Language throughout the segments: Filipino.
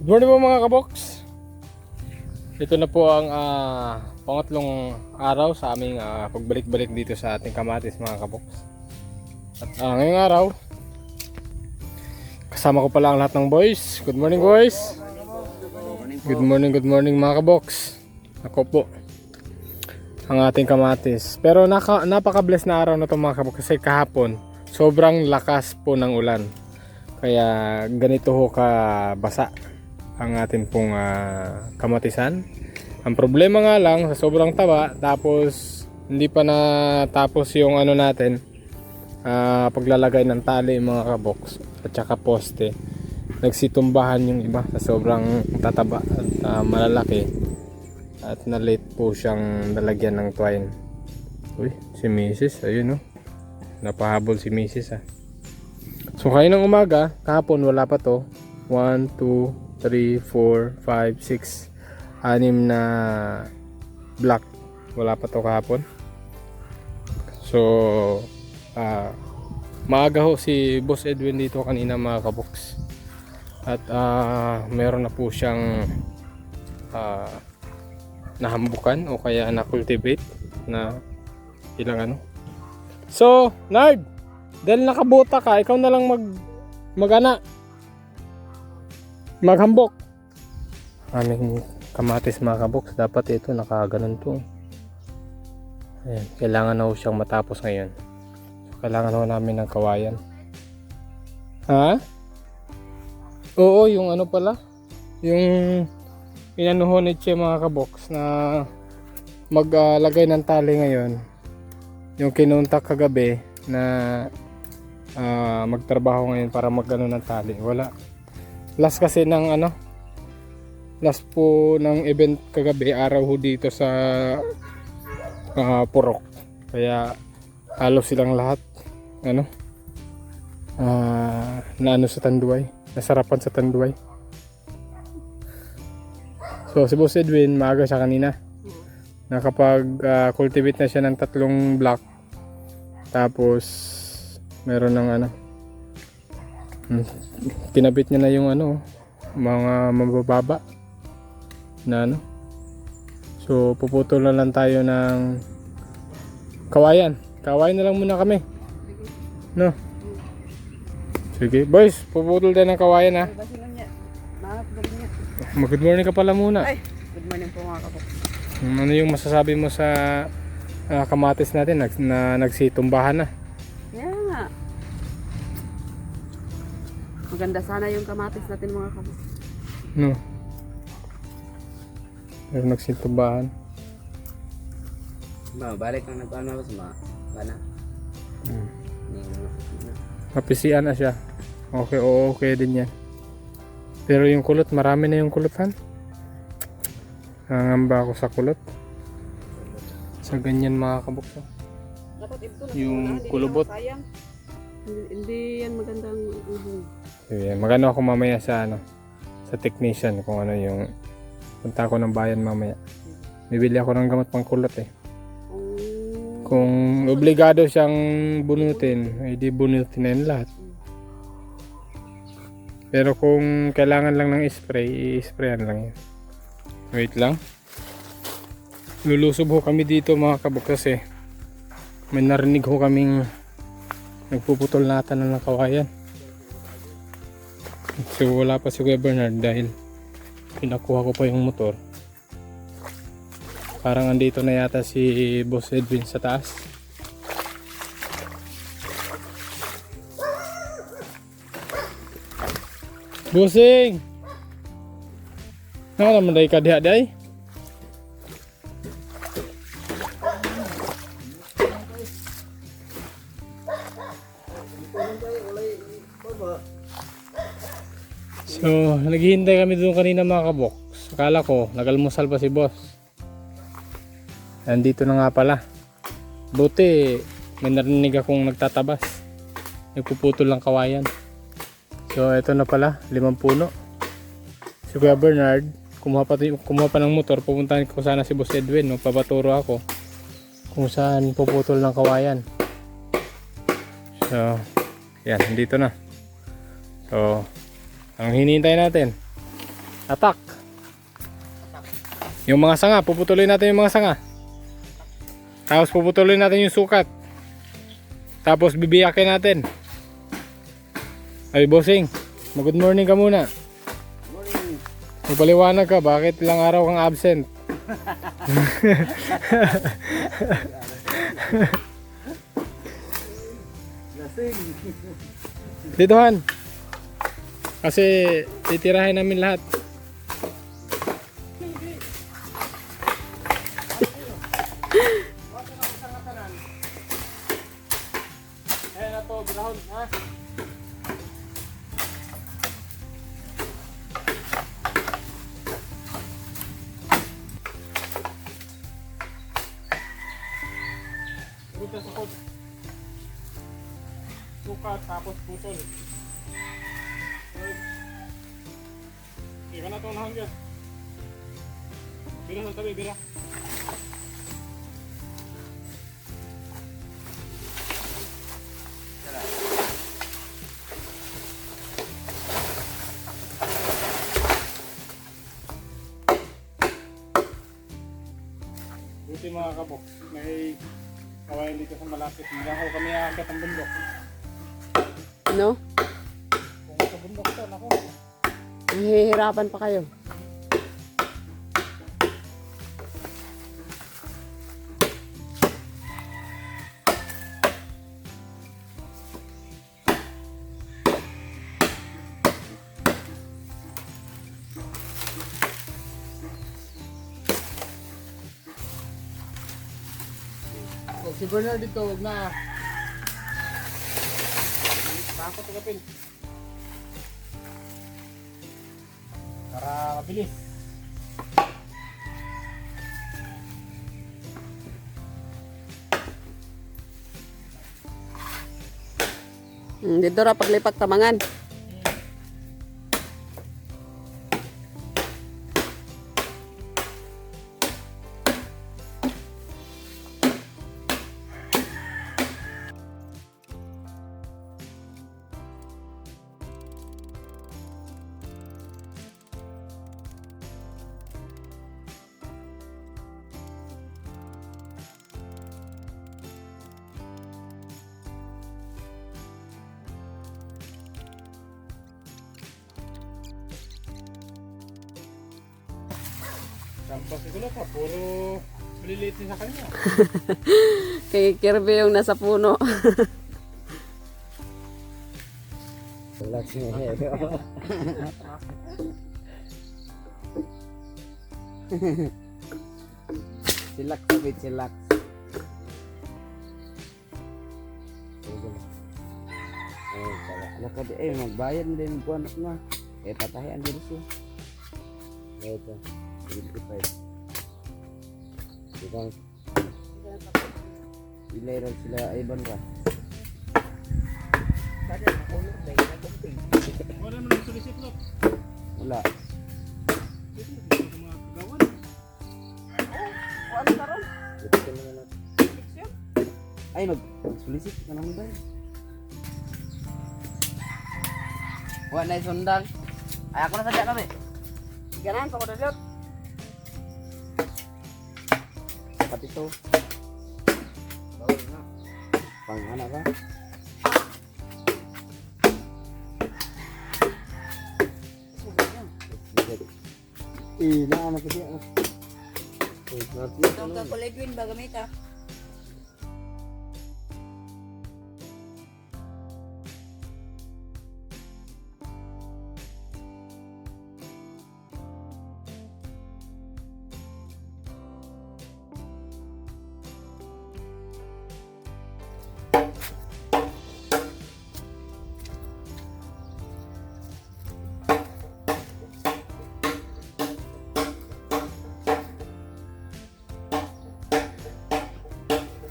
Good morning po mga kabox. Ito na po ang pangatlong araw sa aming pagbalik-balik dito sa ating kamatis mga kabox. At ngayong araw, kasama ko pala ang lahat ng boys. Good morning boys. Good morning mga kabox. Ako po ang ating kamatis. Pero napaka-bless na araw na ito mga kabox kasi kahapon sobrang lakas po ng ulan. Kaya ganito ho ka basa ang ating pong kamatisan. Ang problema nga lang sa sobrang taba, tapos hindi pa natapos yung ano natin, paglalagay ng tali mga kabox at saka poste. Nagsitumbahan yung iba sa sobrang tataba at malalaki, at na late po siyang nalagyan ng twine. Uy, si Mrs. ayun, no? Napahabol si Mrs. So kayo ng umaga, kahapon wala pa to. 1, 2, 3, 4, 5, 6, 6 na block. Wala pa to kahapon. So maaga ho si Boss Edwin dito kanina mga kabox. At meron na po siyang nahambukan o kaya na-cultivate na ilang ano. So, Nard, dahil nakabuta ka, ikaw na lang maghambok. Aming kamatis mga kabox, dapat ito nakaganon to. Ayan, kailangan na ho siyang matapos ngayon. So, kailangan ho namin ng kawayan. Ha? Oo, yung ano pala, yung inanuho ni Che mga kabox na maglagay ng tali ngayon. Yung kinuntak kagabi na magtrabaho ngayon para magano ng tali, wala. Last kasi ng ano, last po ng event kagabi, araw ho dito sa Purok. Kaya halos silang lahat ano, na ano sa Tanduay, nasarapan sa Tanduay. So si Boss Edwin maaga siya kanina, nakapag cultivate na siya ng 3 block. Tapos meron ng ano, tinabit niya na yung ano, mga mabababa na ano. So puputol na lang tayo ng kawayan na lang muna kami, no? Sige boys, puputol tayo ng kawayan ha. Good morning ka pala muna. Ay, good morning po mga kabox. Ano yung masasabi mo sa kamatis natin na nagsitumbahan na? Yeah nga. Maganda sana yung kamatis natin mga kabox. No. Pero nagsitumbahan. Balik na nagpaano sa mga bana. Mapisian na siya. Okay, okay din yan. Pero yung kulot, marami na yung kulutan. Nangamba ako sa kulot. Sa ganyan mga kabuk. Yung kulubot. Hindi yan magandang ubong. Sige, magano ako mamaya sa ano, sa technician kung ano yung punta ako ng bayan mamaya. Bibili ako ng gamot pang kulot eh. Kung obligado siyang bunutin, hindi bunutin na yun lahat. Pero kung kailangan lang ng spray, i-sprayan lang yun. Wait lang. Lulusob ho kami dito mga kabuk kasi may narinig ho kaming nagpuputol natin ng kawayan. So wala pa si Kuya Bernard dahil pinakuha ko pa yung motor. Parang andito na yata si Boss Edwin sa taas. Busing! Ano naman dahi ka diha-dahi? So, naghihintay kami doon kanina mga kabok. Akala ko, nag-almusal pa si boss. Nandito na nga pala. Buti, may narinig akong nagtatabas. Nagpuputol lang kawayan. So, ito na pala, 5 puno. Si Kuya Bernard, kumuha pa ng motor. Pupuntahan ko sana si Boss Edwin. Magpapaturo ako kung saan puputol ng kawayan. So, yan, dito na. So, ang hinihintay natin, Atak. Yung mga sanga, puputulin natin yung mga sanga. Tapos puputulin natin yung sukat. Tapos bibiyakin natin. Ay, bossing. Good morning ka muna. Morning. Magpaliwanag ka, bakit ilang araw kang absent? Lasing. Dito Han. Kasi titirahin namin lahat. Ayan na to, binahon, ha? Buta sa kod. Sukat, tapos putol. Ika na ito na hanggang. Bira sa tabi, bira. Buti mga kabok, may kawayan dito sa malapit. Hindi ako kami aakyat ang bundok. Ano? Kung sa bundok to, naku. Mahihirapan pa kayo. So, si Bernard dito, huwag na. Bakot agapin. Para mabilis. Dito ra paglipat tamangan. Sampas siguro pa, puro maliliit din sa kanya. Kay Kirby yung nasa puno. Relax mo. Silak sabit, silak. Magbayad mo din po anak mo. Patahian din siya. Ito. 25. Ibang ilay sila Ivan ra. Wala mo lang solicit lot. Wala. Ano karon? Ito na naman. Ay mag-solicit ka naman ba? Wala na sundang. Ay ako na sadya kami. Ganan pa ko daliot. Pati ito. Bawal na. Pang-anak ka? Naman kasi ako. Itong kakuligwin ba gamit ah?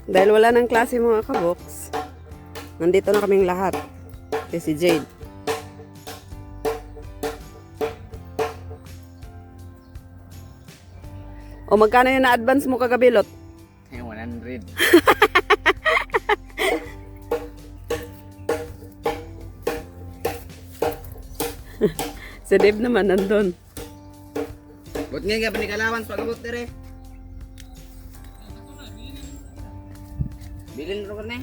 Dahil wala ng klase mga kaboks, nandito na kaming lahat. Si Jade. O magkano yung na-advance mo kagabi, Lot? 100. Si Dave naman nandun. Buat nga ba ni kalawan sa pag-abot dire? Bilin ro kani.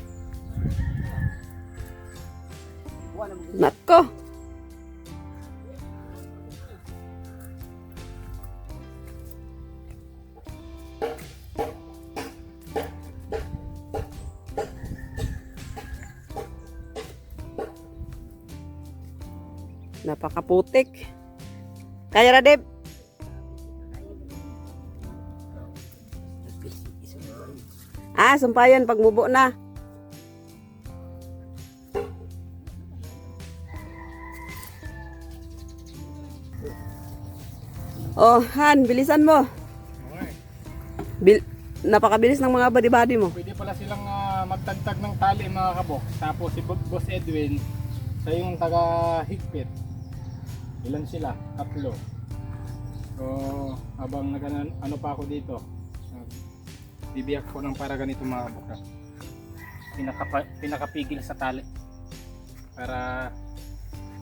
Nako. Napakaputik. Kaya ra, Deb? Sumpayan pag mubo na. Oh, Han, bilisan mo. Okay. Napakabilis ng mga body-body mo. Pwede pala silang magtagtag ng tali mga kabox. Tapos si Boss Edwin, siya yung taga-higpit. Ilan sila? 3. So, habang ano pa ako dito, bibiyak ko ng para ganito mga kabox. Pinakapigil sa tali. Para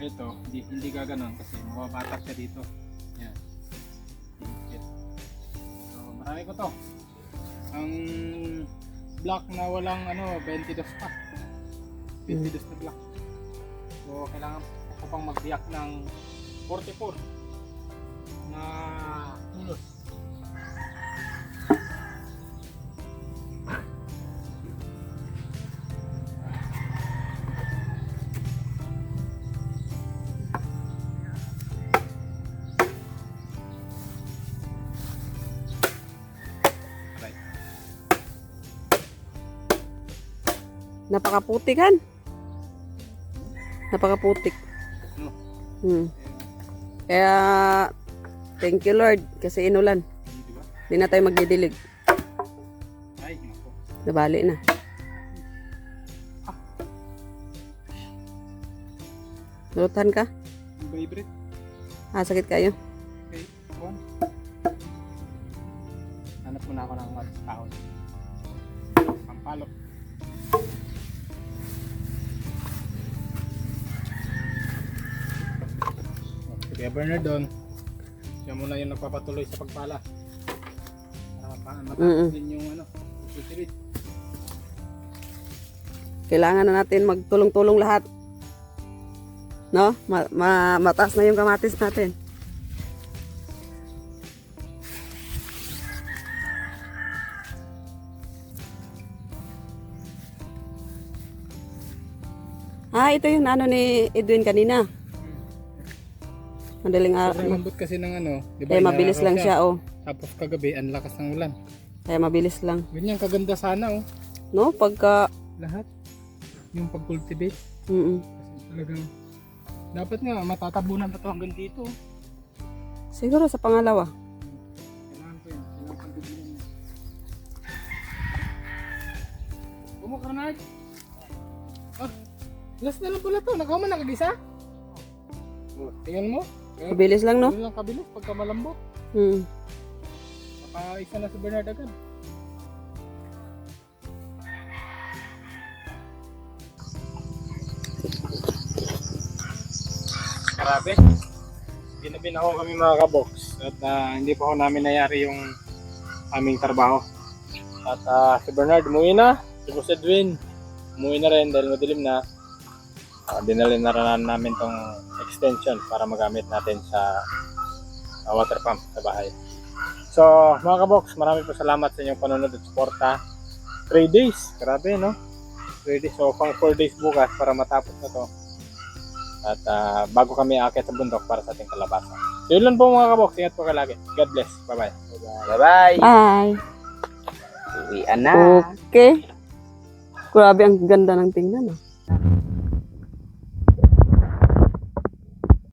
ito, hindi gaganon kasi mababatak siya dito. Yan. Higpit. So, marami ko to. Ang block na walang 22 pa. 22 na block. So kailangan ko pang magbiyak ng 44 na ulos. Napakaputik, Han. Napakaputik. Kaya, thank you Lord, kasi inulan. Diba? Hindi na tayo magdidilig. Ay, nako. Nabali na. Lutan ka? Vibrate. Sakit kayo? Okay, on. Hanap muna ako ng kahoy. Pampalo. Kaya Bernard doon, siya muna yung nagpapatuloy sa pagpala. Para matapos din yung susunod. Kailangan na natin magtulong-tulong lahat. No? Mataas na yung kamatis natin. Ito yung ni Edwin kanina. Madaling araw. Sobrang lambot kasi ng di ba? Kaya mabilis lang siya, oh. Tapos kagabi, ang lakas ng ulan. Kaya mabilis lang. Ganyan kaganda sana, oh. No? Pagka... Lahat. Yung pag-cultivate. Mm-mm. Kasi talagang, dapat nga, matatabunan na to hanggang dito. Siguro sa pangalawa. Kailangan ko yun. Kailangan pang dubunan niya. Bumukranay. Last na lang pala to. Nakaw man nakagisa? Tingnan mo. Mabilis lang, no? Ganun lang kabilis pagka malambot. Nakaisa na si Bernard agad. Grabe. Ginabin ako kami mga kabox. At hindi pa ako namin nayari yung aming trabaho. At si Bernard umuwi na. Si Boss Edwin umuwi na rin dahil madilim na. Dinalhin na rin namin tong extension para magamit natin sa water pump sa bahay. So mga kabox, marami po salamat sa inyong panonood at suporta. 3 days, grabe no? 3 days, so pang 4 days bukas para matapos na to. At bago kami aakyat sa bundok para sa ating kalabasa. So yun lang po mga kabox, ingat po kayo lagi. God bless, bye bye. Bye-bye. Bye! Uwian na. Okay. Grabe, ang ganda ng tingnan, oh.